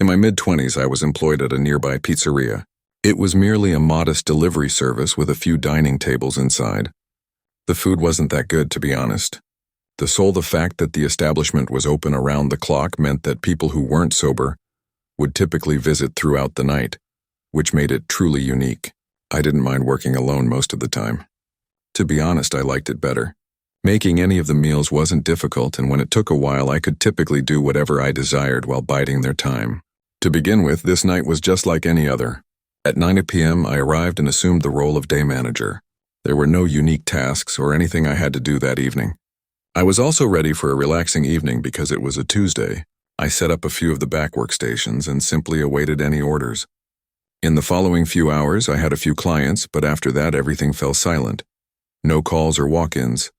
In my mid-20s, I was employed at a nearby pizzeria. It was merely a modest delivery service with a few dining tables inside. The food wasn't that good, to be honest. The fact that the establishment was open around the clock meant that people who weren't sober would typically visit throughout the night, which made it truly unique. I didn't mind working alone most of the time. To be honest, I liked it better. Making any of the meals wasn't difficult, and when it took a while, I could typically do whatever I desired while biding their time. To begin with, this night was just like any other. At 9 p.m., I arrived and assumed the role of day manager. There were no unique tasks or anything I had to do that evening. I was also ready for a relaxing evening because it was a Tuesday. I set up a few of the back workstations and simply awaited any orders. In the following few hours, I had a few clients, but after that, everything fell silent. No calls or walk-ins.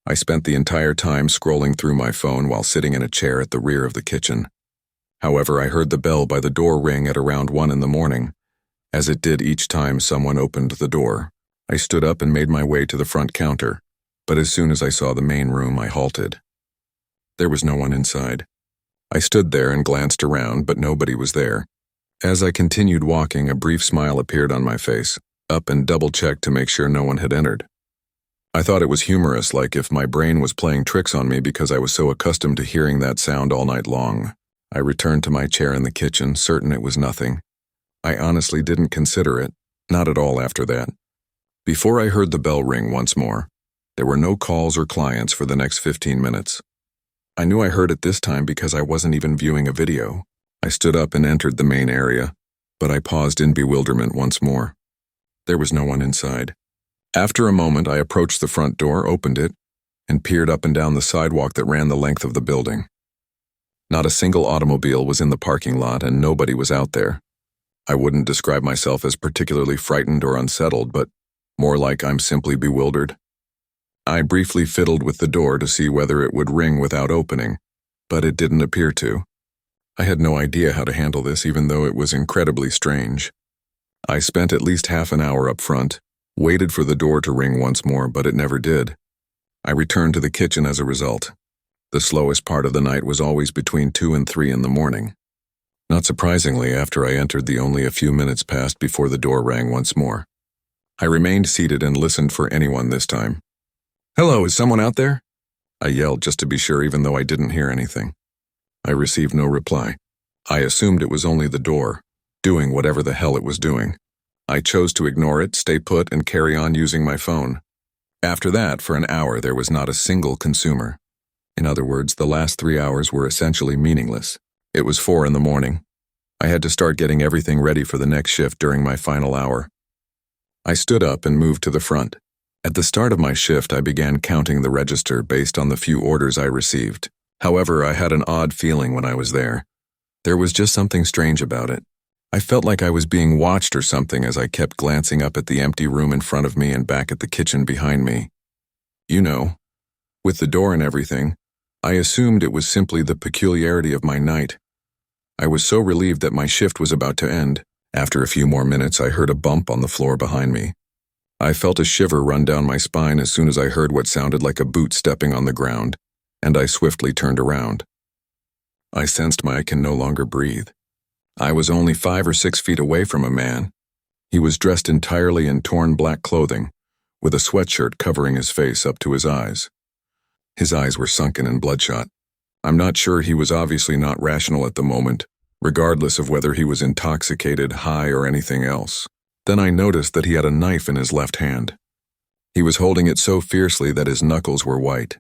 I spent the entire time scrolling through my phone while sitting in a chair at the rear of the kitchen. However, I heard the bell by the door ring at around 1 in the morning, as it did each time someone opened the door. I stood up and made my way to the front counter, but as soon as I saw the main room, I halted. There was no one inside. I stood there and glanced around, but nobody was there. As I continued walking, a brief smile appeared on my face, up and double-checked to make sure no one had entered. I thought it was humorous, like if my brain was playing tricks on me because I was so accustomed to hearing that sound all night long. I returned to my chair in the kitchen, certain it was nothing. I honestly didn't consider it, not at all after that. Before I heard the bell ring once more, there were no calls or clients for the next 15 minutes. I knew I heard it this time because I wasn't even viewing a video. I stood up and entered the main area, but I paused in bewilderment once more. There was no one inside. After a moment, I approached the front door, opened it, and peered up and down the sidewalk that ran the length of the building. Not a single automobile was in the parking lot, and nobody was out there. I wouldn't describe myself as particularly frightened or unsettled, but more like I'm simply bewildered. I briefly fiddled with the door to see whether it would ring without opening, but it didn't appear to. I had no idea how to handle this, even though it was incredibly strange. I spent at least half an hour up front, waited for the door to ring once more, but it never did. I returned to the kitchen as a result. The slowest part of the night was always between 2 and 3 in the morning. Not surprisingly, after I entered, only a few minutes passed before the door rang once more. I remained seated and listened for anyone this time. "Hello, is someone out there?" I yelled just to be sure, even though I didn't hear anything. I received no reply. I assumed it was only the door, doing whatever the hell it was doing. I chose to ignore it, stay put, and carry on using my phone. After that, for an hour, there was not a single consumer. In other words, the last 3 hours were essentially meaningless. It was 4 in the morning. I had to start getting everything ready for the next shift during my final hour. I stood up and moved to the front. At the start of my shift, I began counting the register based on the few orders I received. However, I had an odd feeling when I was there. There was just something strange about it. I felt like I was being watched or something as I kept glancing up at the empty room in front of me and back at the kitchen behind me. You know, with the door and everything, I assumed it was simply the peculiarity of my night. I was so relieved that my shift was about to end. After a few more minutes, I heard a bump on the floor behind me. I felt a shiver run down my spine as soon as I heard what sounded like a boot stepping on the ground, and I swiftly turned around. I sensed I can no longer breathe. I was only 5 or 6 feet away from a man. He was dressed entirely in torn black clothing, with a sweatshirt covering his face up to his eyes. His eyes were sunken and bloodshot. I'm not sure. He was obviously not rational at the moment, regardless of whether he was intoxicated, high, or anything else. Then I noticed that he had a knife in his left hand. He was holding it so fiercely that his knuckles were white.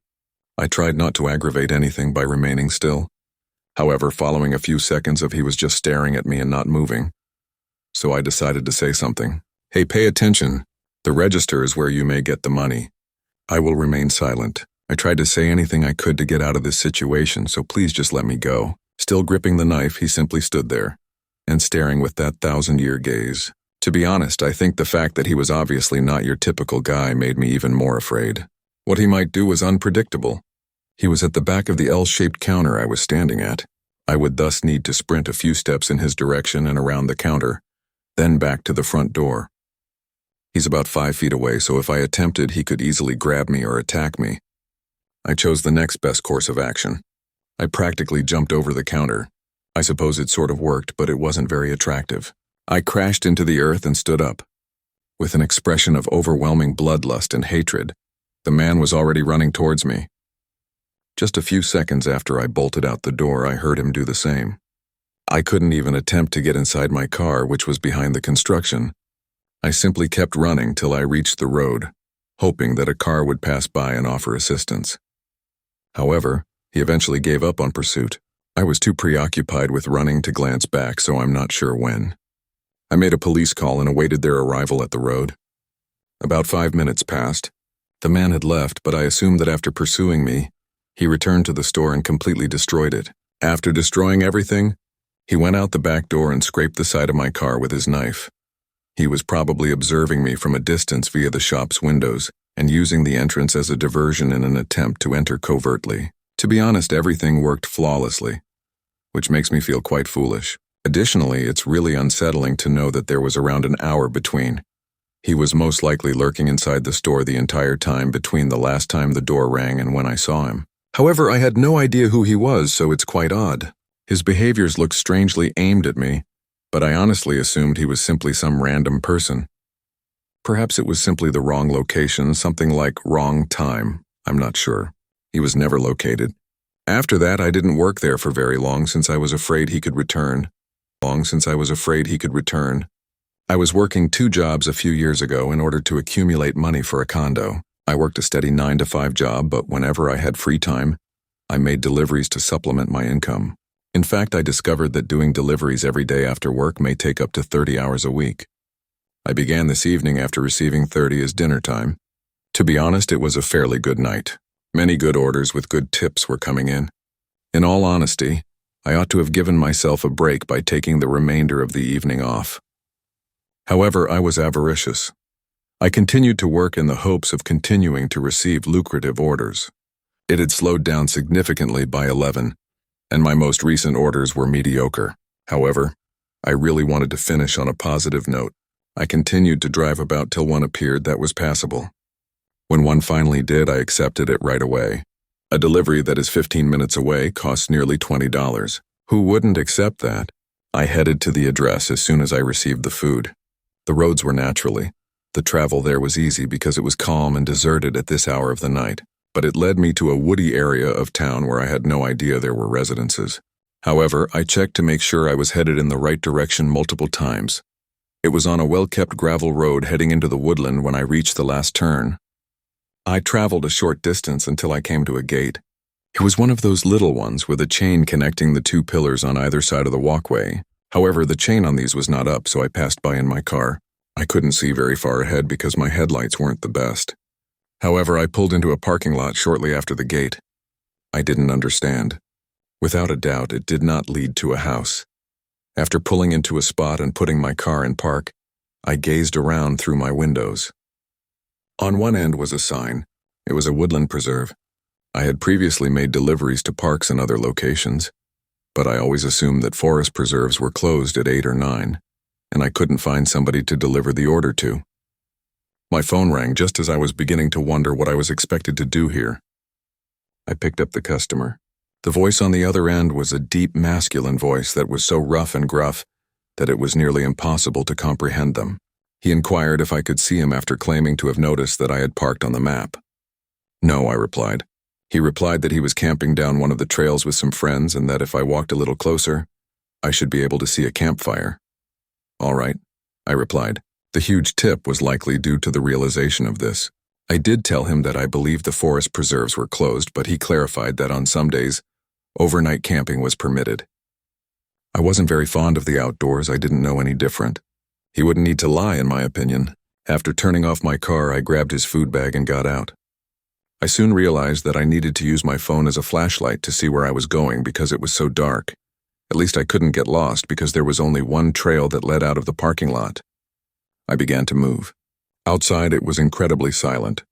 I tried not to aggravate anything by remaining still. However, following a few seconds he was just staring at me and not moving. So I decided to say something. "Hey, pay attention. The register is where you may get the money." I will remain silent. I tried to say anything I could to get out of this situation, so please just let me go. Still gripping the knife, he simply stood there, and staring with that 1,000-year gaze. To be honest, I think the fact that he was obviously not your typical guy made me even more afraid. What he might do was unpredictable. He was at the back of the L-shaped counter I was standing at. I would thus need to sprint a few steps in his direction and around the counter, then back to the front door. He's about 5 feet away, so if I attempted, he could easily grab me or attack me. I chose the next best course of action. I practically jumped over the counter, I suppose it sort of worked, but it wasn't very attractive. I crashed into the earth and stood up. With an expression of overwhelming bloodlust and hatred, the man was already running towards me. Just a few seconds after I bolted out the door, I heard him do the same. I couldn't even attempt to get inside my car, which was behind the construction. I simply kept running till I reached the road, hoping that a car would pass by and offer assistance. However, he eventually gave up on pursuit. I was too preoccupied with running to glance back, so I'm not sure when. I made a police call and awaited their arrival at the road. About 5 minutes passed. The man had left, but I assumed that after pursuing me, he returned to the store and completely destroyed it. After destroying everything, he went out the back door and scraped the side of my car with his knife. He was probably observing me from a distance via the shop's windows and using the entrance as a diversion in an attempt to enter covertly. To be honest, everything worked flawlessly, which makes me feel quite foolish. Additionally, it's really unsettling to know that there was around an hour between. He was most likely lurking inside the store the entire time between the last time the door rang and when I saw him. However, I had no idea who he was, so it's quite odd. His behaviors looked strangely aimed at me, but I honestly assumed he was simply some random person. Perhaps it was simply the wrong location, something like wrong time. I'm not sure. He was never located. After that, I didn't work there for very long since I was afraid he could return. I was working 2 jobs a few years ago in order to accumulate money for a condo. I worked a steady 9-to-5 job, but whenever I had free time, I made deliveries to supplement my income. In fact, I discovered that doing deliveries every day after work may take up to 30 hours a week. I began this evening after receiving 30 as dinner time. To be honest, it was a fairly good night. Many good orders with good tips were coming in. In all honesty, I ought to have given myself a break by taking the remainder of the evening off. However, I was avaricious. I continued to work in the hopes of continuing to receive lucrative orders. It had slowed down significantly by 11, and my most recent orders were mediocre. However, I really wanted to finish on a positive note. I continued to drive about till one appeared that was passable. When one finally did, I accepted it right away. A delivery that is 15 minutes away costs nearly $20. Who wouldn't accept that? I headed to the address as soon as I received the food. The roads were naturally. The travel there was easy because it was calm and deserted at this hour of the night, but it led me to a woody area of town where I had no idea there were residences. However, I checked to make sure I was headed in the right direction multiple times. It was on a well-kept gravel road heading into the woodland when I reached the last turn. I traveled a short distance until I came to a gate. It was one of those little ones with a chain connecting the 2 pillars on either side of the walkway. However, the chain on these was not up, so I passed by in my car. I couldn't see very far ahead because my headlights weren't the best. However, I pulled into a parking lot shortly after the gate. I didn't understand. Without a doubt, it did not lead to a house. After pulling into a spot and putting my car in park, I gazed around through my windows. On one end was a sign. It was a woodland preserve. I had previously made deliveries to parks and other locations, but I always assumed that forest preserves were closed at 8 or 9, and I couldn't find somebody to deliver the order to. My phone rang just as I was beginning to wonder what I was expected to do here. I picked up the customer. The voice on the other end was a deep masculine voice that was so rough and gruff that it was nearly impossible to comprehend them. He inquired if I could see him after claiming to have noticed that I had parked on the map. No, I replied. He replied that he was camping down one of the trails with some friends and that if I walked a little closer, I should be able to see a campfire. All right, I replied. The huge tip was likely due to the realization of this. I did tell him that I believed the forest preserves were closed, but he clarified that on some days, overnight camping was permitted. I wasn't very fond of the outdoors. I didn't know any different. He wouldn't need to lie, in my opinion. After turning off my car, I grabbed his food bag and got out. I soon realized that I needed to use my phone as a flashlight to see where I was going because it was so dark. At least I couldn't get lost because there was only one trail that led out of the parking lot. I began to move. Outside, it was incredibly silent.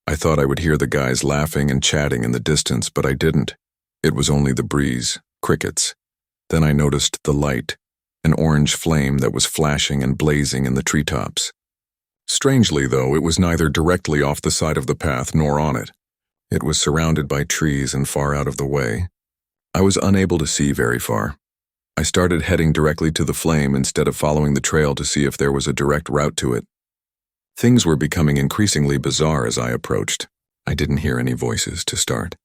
I thought I would hear the guys laughing and chatting in the distance, but I didn't. It was only the breeze, crickets. Then I noticed the light, an orange flame that was flashing and blazing in the treetops. Strangely, though, it was neither directly off the side of the path nor on it. It was surrounded by trees and far out of the way. I was unable to see very far. I started heading directly to the flame instead of following the trail to see if there was a direct route to it. Things were becoming increasingly bizarre as I approached. I didn't hear any voices to start.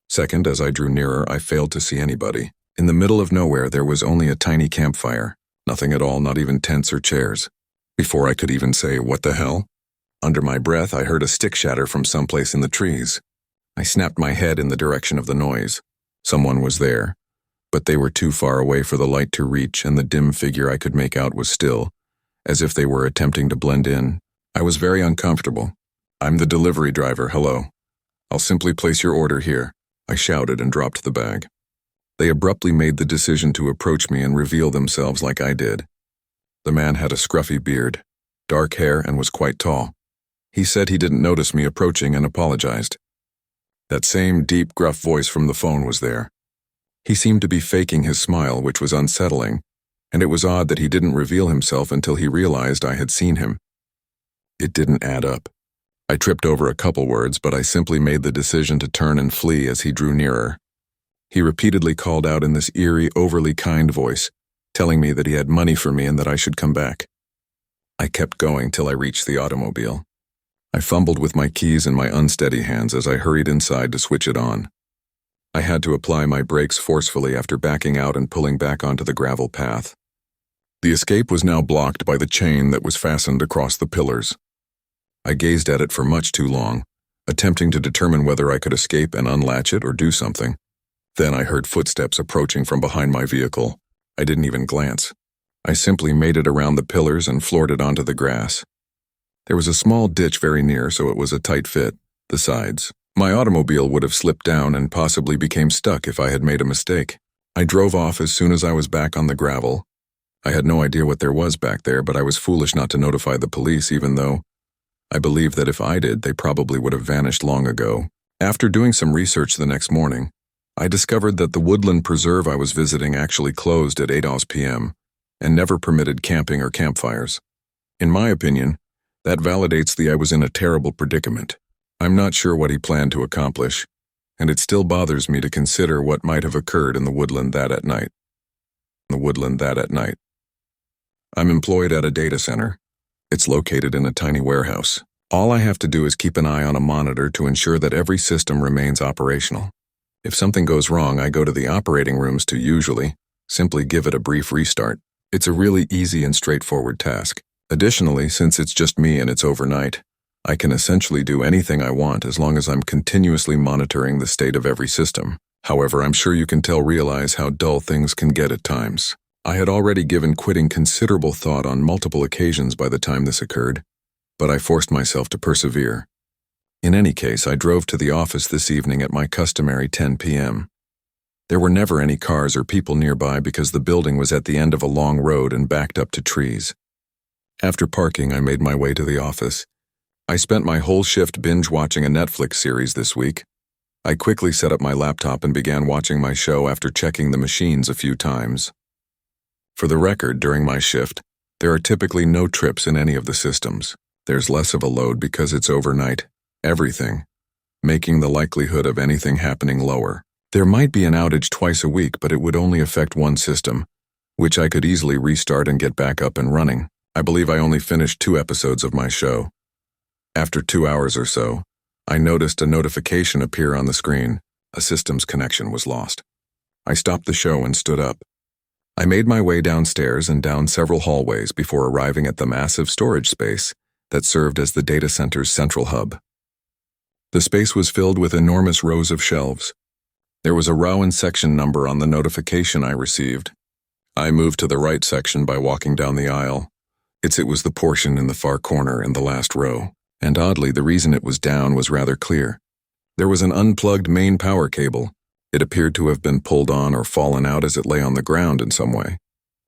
Second, as I drew nearer, I failed to see anybody. In the middle of nowhere, there was only a tiny campfire. Nothing at all, not even tents or chairs. Before I could even say, "What the hell?" Under my breath, I heard a stick shatter from someplace in the trees. I snapped my head in the direction of the noise. Someone was there, but they were too far away for the light to reach, and the dim figure I could make out was still, as if they were attempting to blend in. I was very uncomfortable. "I'm the delivery driver, hello. I'll simply place your order here," I shouted and dropped the bag. They abruptly made the decision to approach me and reveal themselves like I did. The man had a scruffy beard, dark hair, and was quite tall. He said he didn't notice me approaching and apologized. That same deep, gruff voice from the phone was there. He seemed to be faking his smile, which was unsettling, and it was odd that he didn't reveal himself until he realized I had seen him. It didn't add up. I tripped over a couple words, but I simply made the decision to turn and flee as he drew nearer. He repeatedly called out in this eerie, overly kind voice, telling me that he had money for me and that I should come back. I kept going till I reached the automobile. I fumbled with my keys in my unsteady hands as I hurried inside to switch it on. I had to apply my brakes forcefully after backing out and pulling back onto the gravel path. The escape was now blocked by the chain that was fastened across the pillars. I gazed at it for much too long, attempting to determine whether I could escape and unlatch it or do something. Then I heard footsteps approaching from behind my vehicle. I didn't even glance. I simply made it around the pillars and floored it onto the grass. There was a small ditch very near, so it was a tight fit. The sides. My automobile would have slipped down and possibly became stuck if I had made a mistake. I drove off as soon as I was back on the gravel. I had no idea what there was back there, but I was foolish not to notify the police, even though I believe that if I did, they probably would have vanished long ago. After doing some research the next morning, I discovered that the woodland preserve I was visiting actually closed at 8 p.m. and never permitted camping or campfires. In my opinion, that validates I was in a terrible predicament. I'm not sure what he planned to accomplish, and it still bothers me to consider what might have occurred in the woodland that night. I'm employed at a data center. It's located in a tiny warehouse. All I have to do is keep an eye on a monitor to ensure that every system remains operational. If something goes wrong, I go to the operating rooms to usually simply give it a brief restart. It's a really easy and straightforward task. Additionally, since it's just me and it's overnight, I can essentially do anything I want as long as I'm continuously monitoring the state of every system. However, I'm sure you can realize how dull things can get at times. I had already given quitting considerable thought on multiple occasions by the time this occurred, but I forced myself to persevere. In any case, I drove to the office this evening at my customary 10 p.m. There were never any cars or people nearby because the building was at the end of a long road and backed up to trees. After parking, I made my way to the office. I spent my whole shift binge-watching a Netflix series this week. I quickly set up my laptop and began watching my show after checking the machines a few times. For the record, during my shift, there are typically no trips in any of the systems. There's less of a load because it's overnight. Everything, making the likelihood of anything happening lower. There might be an outage twice a week, but it would only affect one system, which I could easily restart and get back up and running. I believe I only finished 2 episodes of my show. After 2 hours or so, I noticed a notification appear on the screen. A system's connection was lost. I stopped the show and stood up. I made my way downstairs and down several hallways before arriving at the massive storage space that served as the data center's central hub. The space was filled with enormous rows of shelves. There was a row and section number on the notification I received. I moved to the right section by walking down the aisle. It was the portion in the far corner in the last row, and oddly, the reason it was down was rather clear. There was an unplugged main power cable. It appeared to have been pulled on or fallen out as it lay on the ground in some way.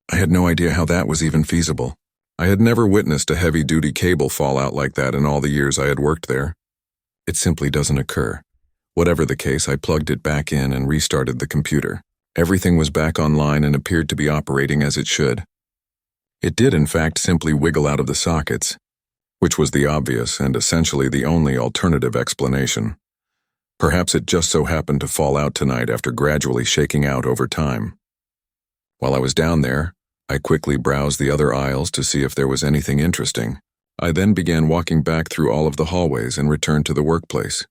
I had no idea how that was even feasible. I had never witnessed a heavy-duty cable fall out like that in all the years I had worked there. It simply doesn't occur. Whatever the case, I plugged it back in and restarted the computer. Everything was back online and appeared to be operating as it should. It did, in fact, simply wiggle out of the sockets, which was the obvious and essentially the only alternative explanation. Perhaps it just so happened to fall out tonight after gradually shaking out over time. While I was down there, I quickly browsed the other aisles to see if there was anything interesting. I then began walking back through all of the hallways and returned to the workplace.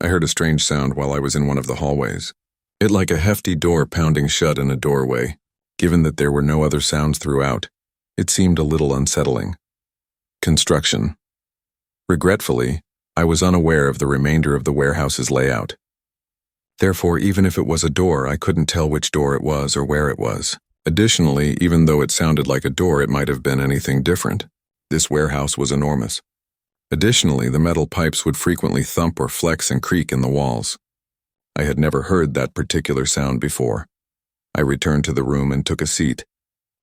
I heard a strange sound while I was in one of the hallways. It like a hefty door pounding shut in a doorway. Given that there were no other sounds throughout, it seemed a little unsettling. Construction. Regretfully, I was unaware of the remainder of the warehouse's layout. Therefore, even if it was a door, I couldn't tell which door it was or where it was. Additionally, even though it sounded like a door, it might have been anything different. This warehouse was enormous. Additionally, the metal pipes would frequently thump or flex and creak in the walls. I had never heard that particular sound before. I returned to the room and took a seat.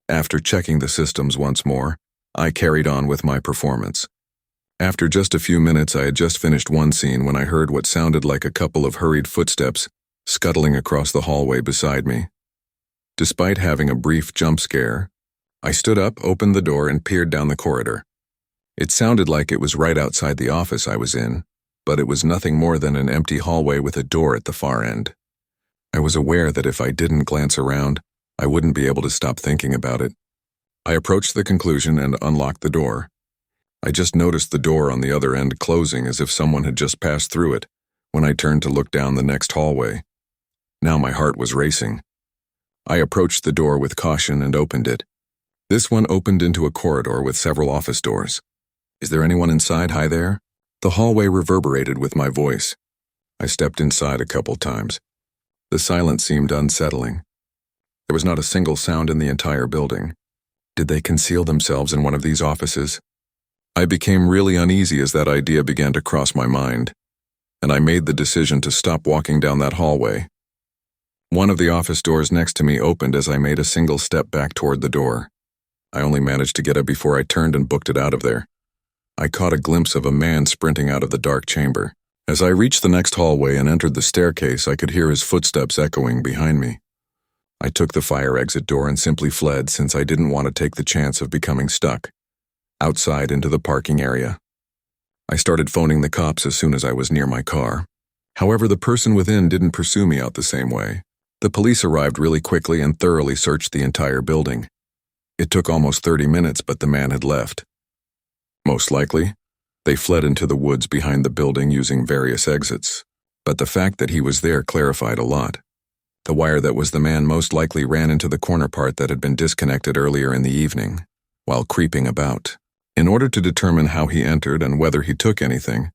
After checking the systems once more, I carried on with my performance. After just a few minutes, I had just finished one scene when I heard what sounded like a couple of hurried footsteps scuttling across the hallway beside me. Despite having a brief jump scare, I stood up, opened the door, and peered down the corridor. It sounded like it was right outside the office I was in, but it was nothing more than an empty hallway with a door at the far end. I was aware that if I didn't glance around, I wouldn't be able to stop thinking about it. I approached the conclusion and unlocked the door. I just noticed the door on the other end closing as if someone had just passed through it when I turned to look down the next hallway. Now my heart was racing. I approached the door with caution and opened it. This one opened into a corridor with several office doors. "Is there anyone inside? Hi there?" The hallway reverberated with my voice. I stepped inside a couple times. The silence seemed unsettling. There was not a single sound in the entire building. Did they conceal themselves in one of these offices? I became really uneasy as that idea began to cross my mind, and I made the decision to stop walking down that hallway. One of the office doors next to me opened as I made a single step back toward the door. I only managed to get up before I turned and booked it out of there. I caught a glimpse of a man sprinting out of the dark chamber. As I reached the next hallway and entered the staircase, I could hear his footsteps echoing behind me. I took the fire exit door and simply fled since I didn't want to take the chance of becoming stuck. Outside into the parking area. I started phoning the cops as soon as I was near my car. However, the person within didn't pursue me out the same way. The police arrived really quickly and thoroughly searched the entire building. It took almost 30 minutes, but the man had left. Most likely, they fled into the woods behind the building using various exits. But the fact that he was there clarified a lot. The wire that was the man most likely ran into the corner part that had been disconnected earlier in the evening, while creeping about. In order to determine how he entered and whether he took anything,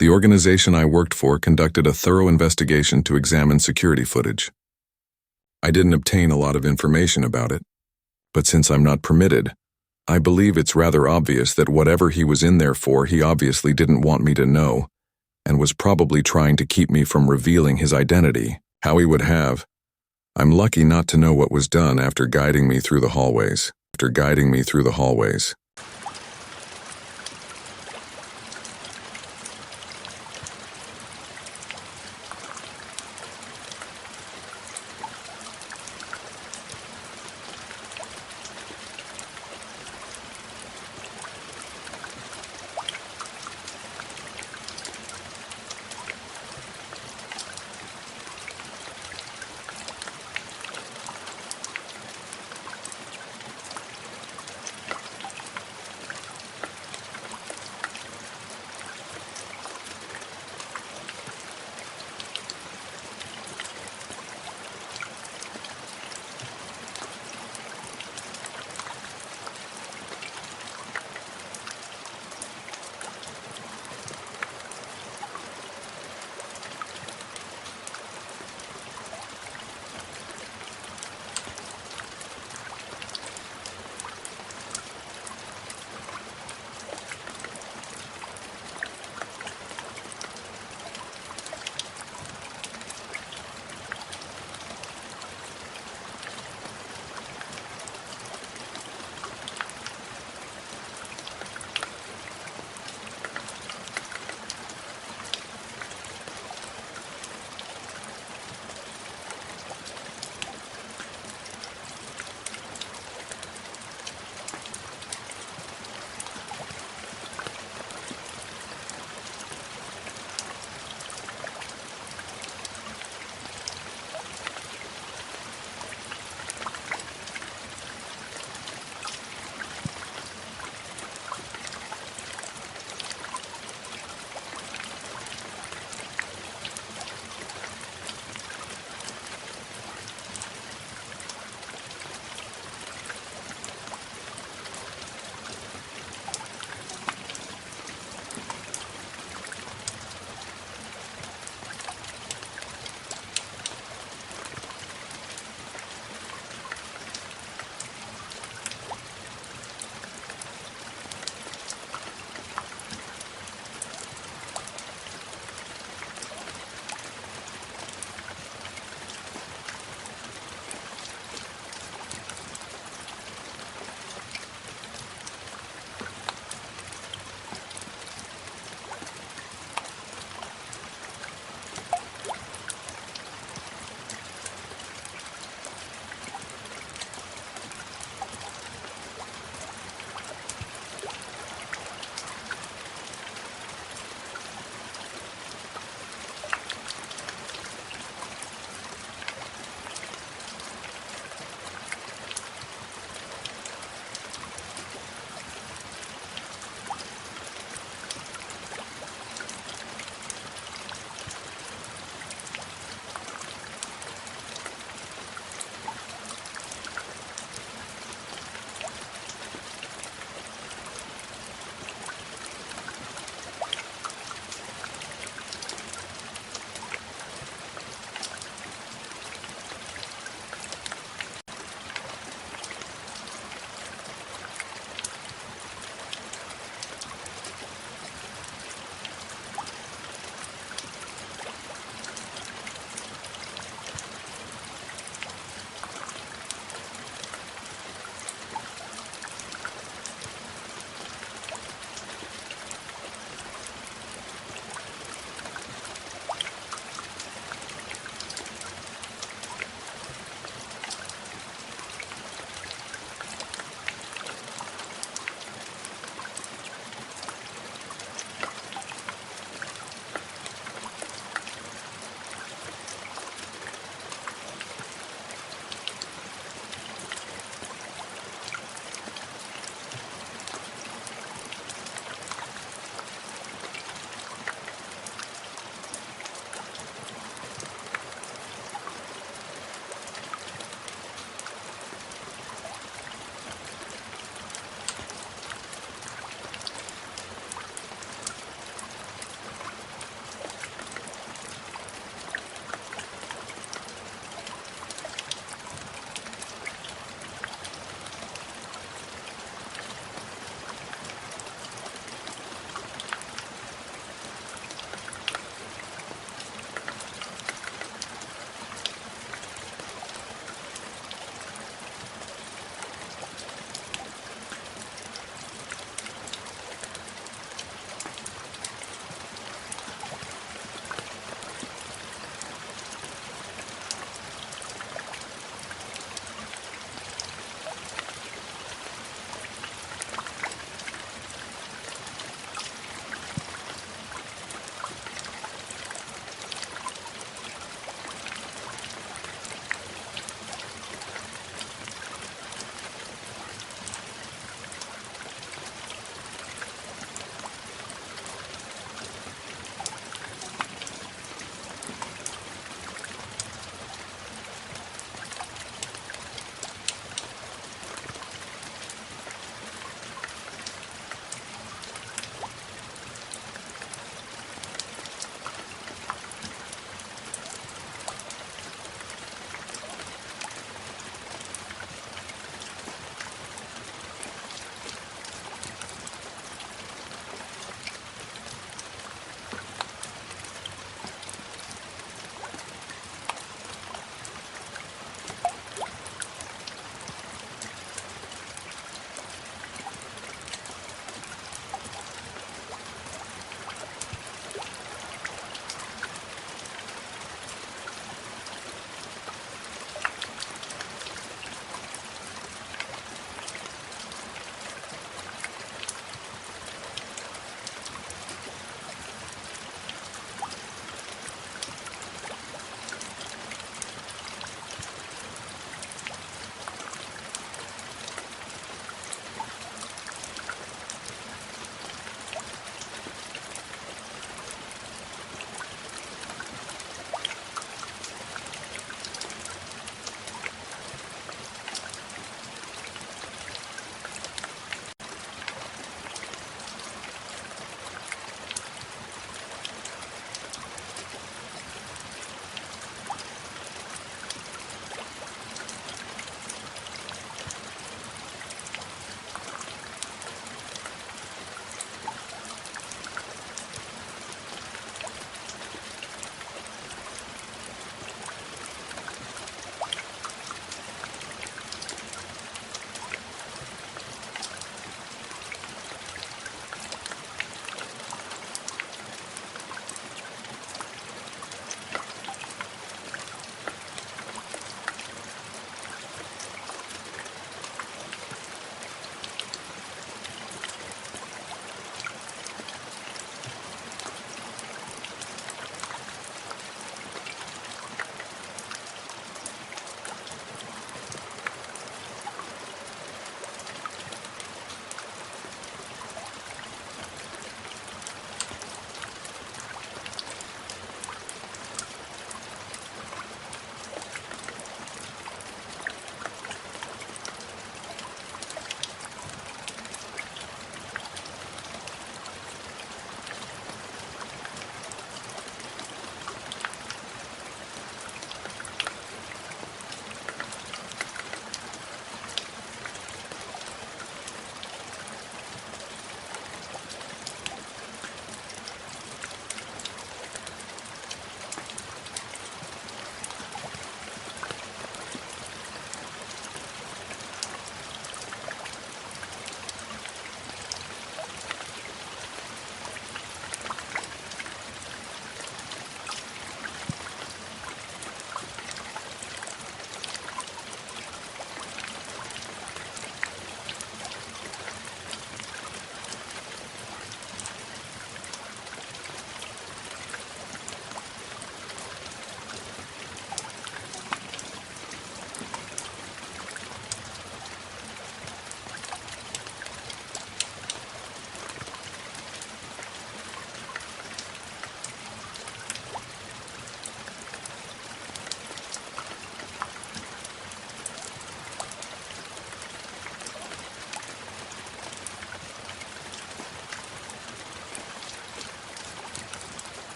the organization I worked for conducted a thorough investigation to examine security footage. I didn't obtain a lot of information about it, but since I'm not permitted, I believe it's rather obvious that whatever he was in there for, he obviously didn't want me to know, and was probably trying to keep me from revealing his identity, how he would have. I'm lucky not to know what was done after guiding me through the hallways.